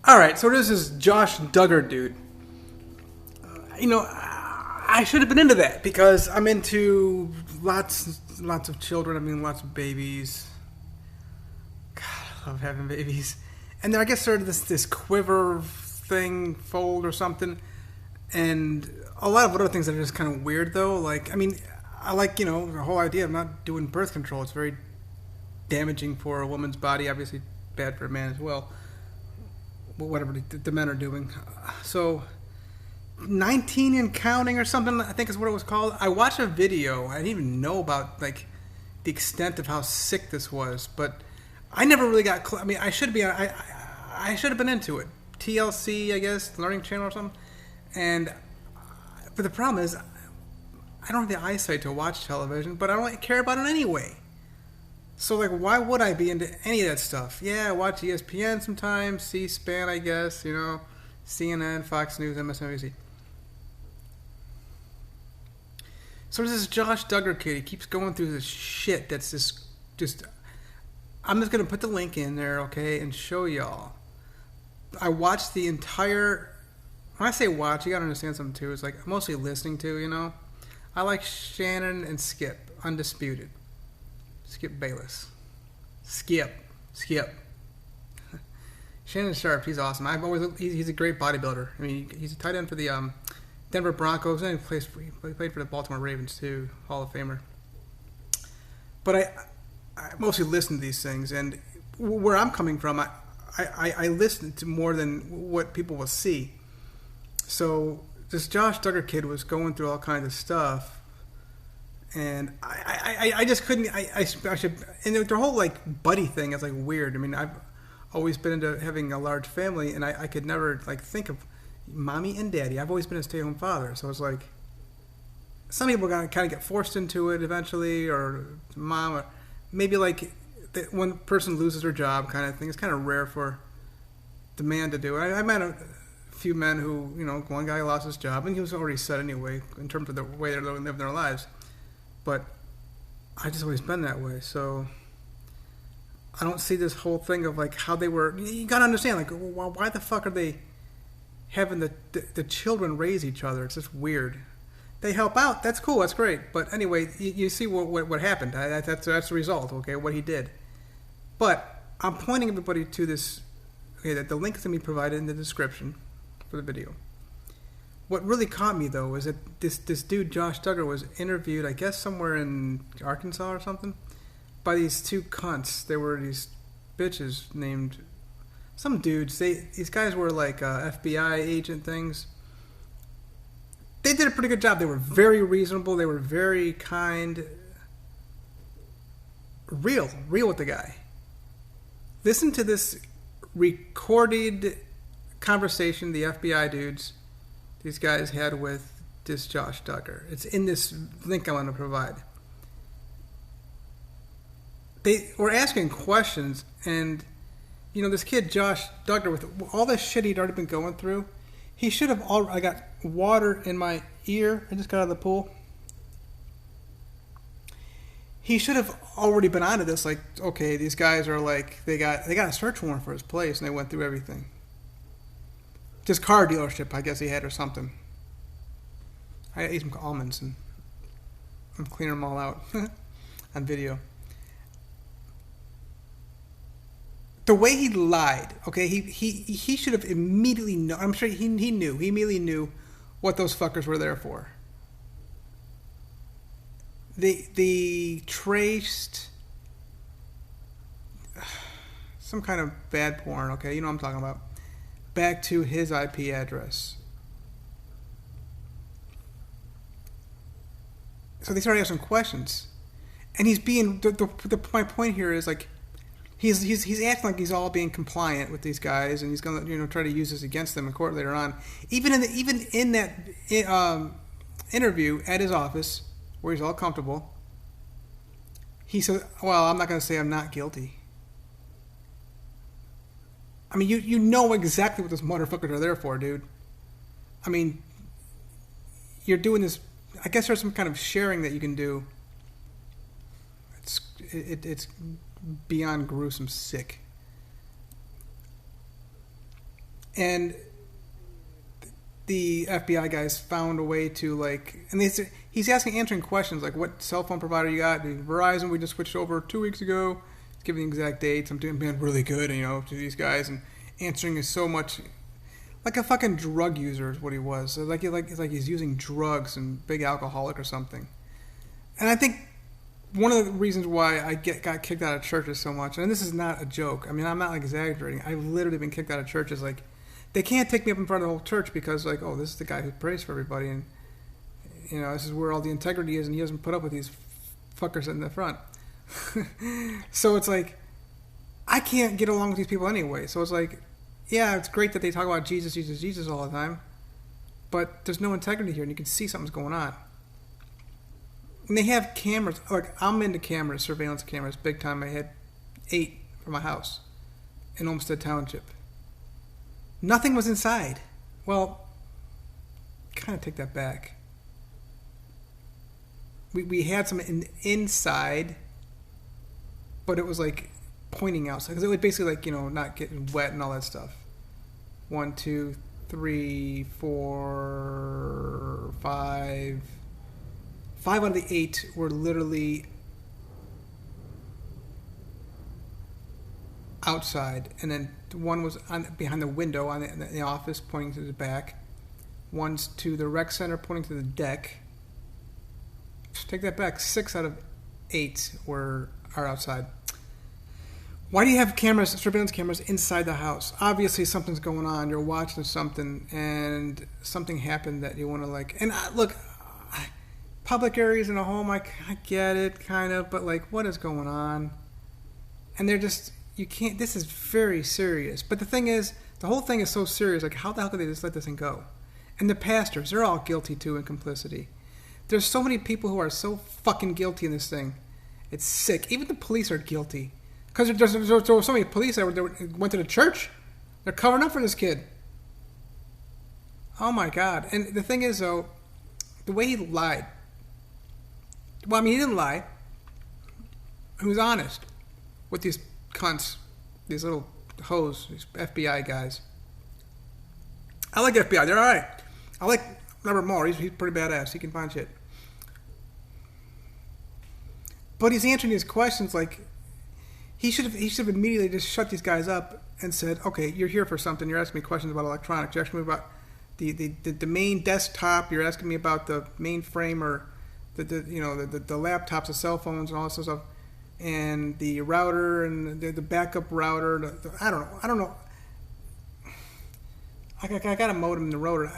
All right, so this is Josh Duggar, dude. I should have been into that because I'm into lots of children. I mean, lots of babies. God, I love having babies. And then I guess sort of this quiver thing, fold or something, and a lot of other things that are just kind of weird though. Like, I mean, I like the whole idea of not doing birth control. It's very damaging for a woman's body. Obviously, bad for a man as well. Whatever the men are doing. So 19 and counting or something, I think is what it was called. I watched a video. I didn't even know about like the extent of how sick this was, but I never really got. I mean, I should be. I should have been into it. TLC, I guess, Learning Channel or something. But the problem is, I don't have the eyesight to watch television, but I don't care about it anyway. So, like, why would I be into any of that stuff? Yeah, I watch ESPN sometimes, C-SPAN, I guess, CNN, Fox News, MSNBC. So there's this Josh Duggar kid. He keeps going through this shit that's just... I'm just going to put the link in there, okay, and show y'all. I watched the entire... When I say watch, you got to understand something, too. It's like mostly listening to, I like Shannon and Skip, undisputed. Skip Bayless. Skip. Shannon Sharp, he's awesome. He's a great bodybuilder. I mean, he's a tight end for the Denver Broncos, and he played for the Baltimore Ravens too, Hall of Famer. But I mostly listen to these things, and where I'm coming from, I listen to more than what people will see. So this Josh Duggar kid was going through all kinds of stuff. And I just couldn't. I should. And their whole like buddy thing is like weird. I mean, I've always been into having a large family, and I could never like think of mommy and daddy. I've always been a stay-at-home father, so it's like some people kind of get forced into it eventually, or mom, or maybe like one person loses their job, kind of thing. It's kind of rare for the man to do it. I met a few men who, one guy lost his job, and he was already set anyway in terms of the way they're living their lives. But I just always been that way, so I don't see this whole thing of like how they were. You gotta understand, like, why the fuck are they having the children raise each other? It's just weird. They help out, that's cool, that's great. But anyway, you see what happened. That's the result. Okay, what he did. But I'm pointing everybody to this. Okay, that the link is gonna be provided in the description for the video. What really caught me, though, was that this dude, Josh Duggar, was interviewed, I guess, somewhere in Arkansas or something, by these two cunts. They were these bitches named... Some dudes. These guys were like FBI agent things. They did a pretty good job. They were very reasonable. They were very kind. Real with the guy. Listen to this recorded conversation the FBI dudes... these guys had with this Josh Duggar. It's in this link I want to provide. They were asking questions, and this kid Josh Duggar, with all this shit he'd already been going through, he should have. I got water in my ear. I just got out of the pool. He should have already been onto this. Like, okay, these guys are like they got a search warrant for his place, and they went through everything. Just car dealership, I guess he had, or something. I ate some almonds, and I'm cleaning them all out on video. The way he lied, okay, he should have immediately known. I'm sure he knew. He immediately knew what those fuckers were there for. They traced some kind of bad porn, okay? You know what I'm talking about. Back to his IP address. So they started asking questions, and he's being. My point here is like, he's acting like he's all being compliant with these guys, and he's gonna try to use this against them in court later on. Even in that interview at his office where he's all comfortable, he said, "Well, I'm not gonna say I'm not guilty." I mean, you know exactly what those motherfuckers are there for, dude. I mean, you're doing this. I guess there's some kind of sharing that you can do. It's beyond gruesome sick. And the FBI guys found a way to like, and he's answering questions like, "What cell phone provider you got?" Verizon. We just switched over 2 weeks ago. He's giving the exact dates. I'm doing being really good, to these guys, and answering is so much like a fucking drug user is what he was. So it's like he's using drugs and big alcoholic or something. And I think one of the reasons why I got kicked out of churches so much, and this is not a joke. I mean, I'm not like exaggerating. I've literally been kicked out of churches like. They can't take me up in front of the whole church because, like, oh, this is the guy who prays for everybody, and this is where all the integrity is, and he doesn't put up with these fuckers in the front. So it's like, I can't get along with these people anyway. So it's like, yeah, it's great that they talk about Jesus, Jesus, Jesus all the time, but there's no integrity here, and you can see something's going on. And they have cameras. Like, I'm into cameras, surveillance cameras, big time. I had 8 for my house in Olmsted Township. Nothing was inside. Well, kind of take that back. We had some inside, but it was like pointing outside. Because it was basically like, not getting wet and all that stuff. 1, 2, 3, 4, 5. 5 out of the 8 were literally outside, and then one was behind the window in the office pointing to the back. One's to the rec center pointing to the deck. Take that back. 6 out of 8 are outside. Why do you have surveillance cameras inside the house? Obviously something's going on. You're watching something and something happened that you want to like. And look, public areas in a home, I get it kind of, but like, what is going on? And they're just... You can't. This is very serious. But the thing is, the whole thing is so serious. Like, how the hell could they just let this thing go? And the pastors, they're all guilty too in complicity. There's so many people who are so fucking guilty in this thing. It's sick. Even the police are guilty. Because there were so many police that went to the church. They're covering up for this kid. Oh my God. And the thing is, though, the way he lied. Well, I mean, he didn't lie. He was honest with these cunts, these little hoes, these FBI guys. I like FBI. They're all right. I like Robert Mueller. He's pretty badass. He can find shit. But he's answering these questions like he should have immediately just shut these guys up and said, "Okay, you're here for something. You're asking me questions about electronics. You're asking me about the main desktop. You're asking me about the mainframe or the laptops, the cell phones, and all this stuff." And the router and the backup router. I don't know. I got a modem in the router.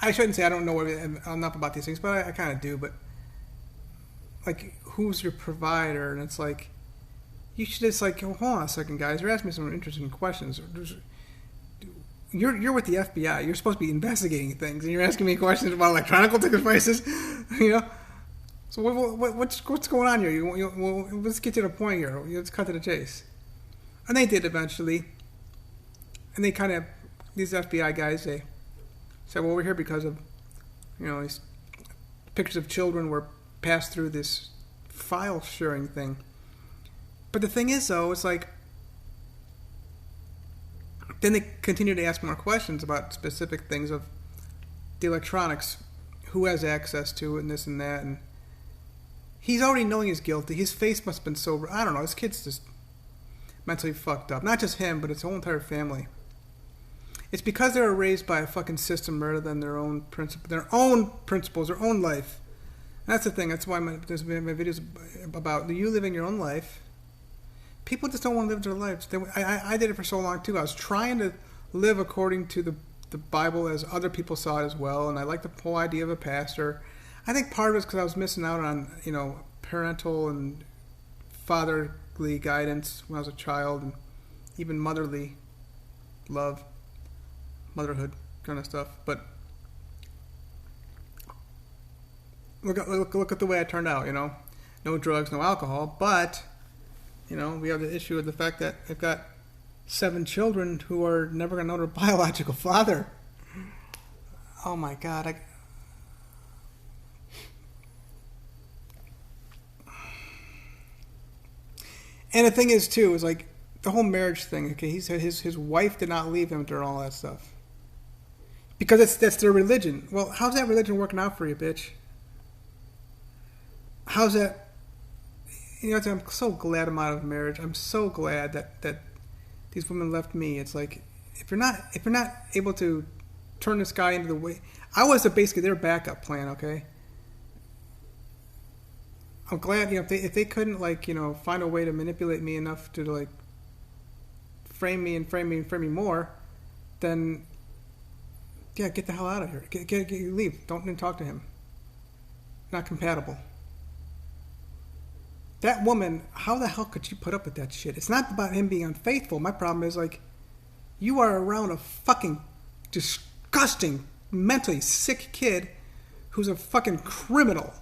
I shouldn't say I don't know enough about these things, but I kind of do. But like, who's your provider? And it's like, you should just like, hold on a second, guys. You're asking me some interesting questions. You're with the FBI. You're supposed to be investigating things, and you're asking me questions about electronic devices. So what's going on here? Let's get to the point here. Let's cut to the chase. And they did eventually. And they kind of, these FBI guys, they said, well, we're here because of, these pictures of children were passed through this file sharing thing. But the thing is, though, it's like, then they continue to ask more questions about specific things of the electronics, who has access to it, and this and that, and he's already knowing he's guilty. His face must have been so... I don't know. His kid's just mentally fucked up. Not just him, but his whole entire family. It's because they were raised by a fucking system rather than their own principles, their own life. And that's the thing. That's why there's been my videos about you living your own life. People just don't want to live their lives. I did it for so long, too. I was trying to live according to the Bible as other people saw it as well. And I like the whole idea of a pastor. I think part of it is because I was missing out on, parental and fatherly guidance when I was a child, and even motherly love, motherhood kind of stuff. But look at the way I turned out, no drugs, no alcohol. But we have the issue of the fact that I've got 7 children who are never going to know their biological father. Oh my God! And the thing is, too, is like, the whole marriage thing. Okay, he said his wife did not leave him during all that stuff because that's their religion. Well, how's that religion working out for you, bitch? How's that? You know, I'm so glad I'm out of marriage. I'm so glad that these women left me. It's like if you're not able to turn this guy into the way I was, basically their backup plan. Okay, I'm glad if they couldn't find a way to manipulate me enough to frame me more, then yeah, get the hell out of here. Leave. Don't even talk to him. Not compatible. That woman, how the hell could she put up with that shit? It's not about him being unfaithful. My problem is you are around a fucking disgusting, mentally sick kid who's a fucking criminal.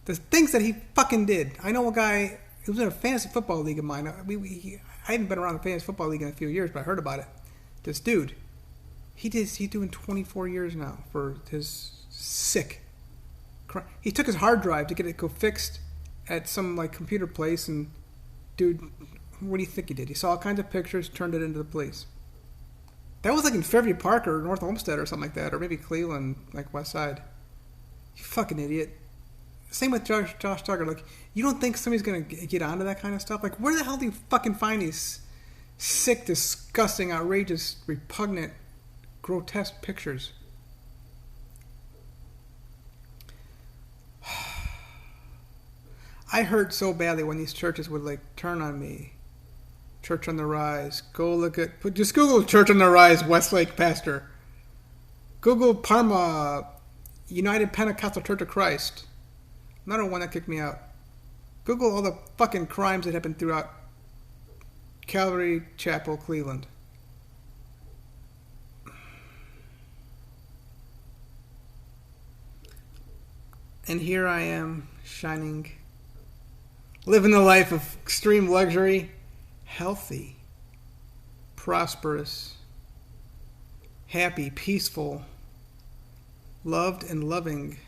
The things that he fucking did. I know a guy who was in a fantasy football league of mine. I haven't been around the fantasy football league in a few years, but I heard about it. This dude, he's doing 24 years now for his sick crime. He took his hard drive to get it go fixed at some computer place, and dude, what do you think he did? He saw all kinds of pictures, turned it into the police. That was in Fairview Park or North Olmsted or something like that, or maybe Cleveland, West Side. You fucking idiot. Same with Josh Duggar. You don't think somebody's gonna get onto that kind of stuff? Where the hell do you fucking find these sick, disgusting, outrageous, repugnant, grotesque pictures? I hurt so badly when these churches would turn on me. Church on the Rise. Go look at. Just Google Church on the Rise, Westlake pastor. Google Parma, United Pentecostal Church of Christ. Another one that kicked me out. Google all the fucking crimes that happened throughout Calvary Chapel, Cleveland. And here I am, shining, living the life of extreme luxury, healthy, prosperous, happy, peaceful, loved and loving,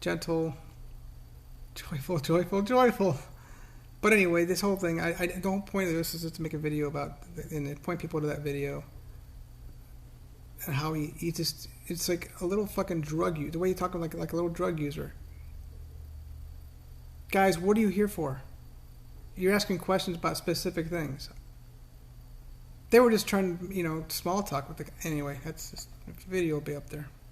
gentle, joyful. But anyway, this whole thing, I don't point to this is just to make a video about, and point people to that video, and how he just, it's like a little fucking drug user, the way you talk like a little drug user. Guys, what are you here for? You're asking questions about specific things. They were just trying, small talk with anyway, that's just, the video will be up there.